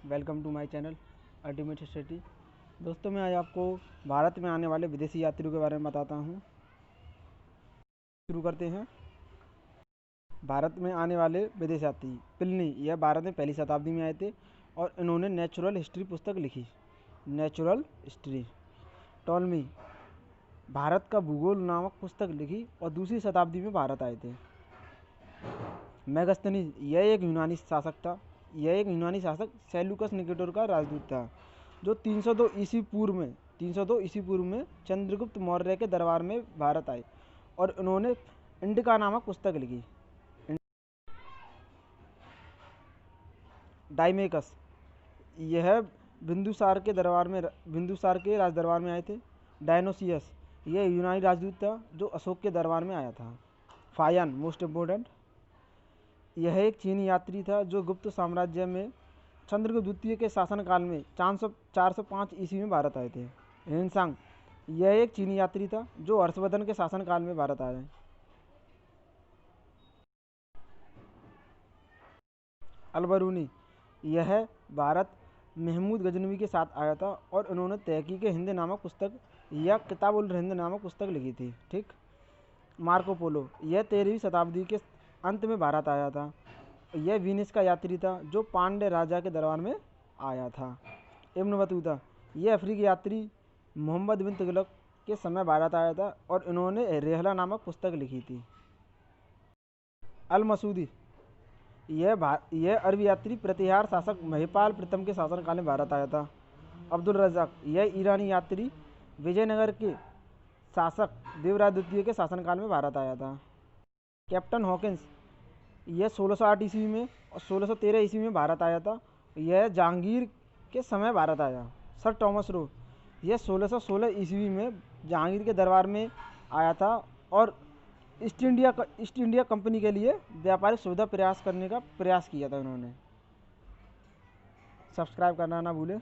Welcome to my channel ultimate study. दोस्तों, मैं आज आपको भारत में आने वाले विदेशी यात्रियों के बारे में बताता हूँ। शुरू करते हैं। भारत में आने वाले विदेशी यात्री प्लिनी, यह भारत में पहली शताब्दी में आए थे और इन्होंने नेचुरल हिस्ट्री पुस्तक लिखी। Natural history. टॉलमी, भारत का भूगोल नामक पुस्तक लिखी और दूसरी शताब्दी में भारत आए थे। मेगस्थनीज, यह एक यूनानी शासक सेल्यूकस निकेटर का राजदूत था, जो 302 ईस्वी पूर्व में चंद्रगुप्त मौर्य के दरबार में भारत आए और उन्होंने इंडिका नामक पुस्तक लिखी। डाइमेकस, यह बिंदुसार के राज दरबार में आए थे। डायनोसियस, यह यूनानी राजदूत था जो अशोक के दरबार में आया था। फायन, मोस्ट इम्पोर्टेंट, यह एक चीनी यात्री था जो गुप्त साम्राज्य में चंद्रगुप्त द्वितीय के शासनकाल में 405 ईस्वी में भारत आए थे। हिनसांग, यह एक चीनी यात्री था जो हर्षवर्धन के शासनकाल में भारत आए। अलबरूनी, यह भारत महमूद गजनवी के साथ आया था और उन्होंने तहकीक हिंद नामक पुस्तक या किताब उल हिंद नामक पुस्तक लिखी थी। ठीक। मार्को पोलो, यह 13वीं शताब्दी के अंत में भारत आया था। यह वीनिस का यात्री था जो पांड्य राजा के दरबार में आया था। इब्न बतूता, यह अफ्रीकी यात्री मोहम्मद बिन तुगलक के समय भारत आया था और इन्होंने रेहला नामक पुस्तक लिखी थी। अल मसूदी, यह अरबी यात्री प्रतिहार शासक महिपाल प्रथम के शासनकाल में भारत आया था। अब्दुल रज़ाक, यह ईरानी यात्री विजयनगर के शासक देवराज द्वितीय के शासनकाल में भारत आया था। कैप्टन हॉकिंस, यह 1608 ईस्वी में और 1613 ईस्वी में भारत आया था। यह जहांगीर के समय भारत आया। सर टॉमस रो, यह 1616 ईस्वी में जहांगीर के दरबार में आया था और ईस्ट इंडिया कंपनी के लिए व्यापारिक सुविधा प्रयास करने का प्रयास किया था उन्होंने। सब्सक्राइब करना ना भूलें।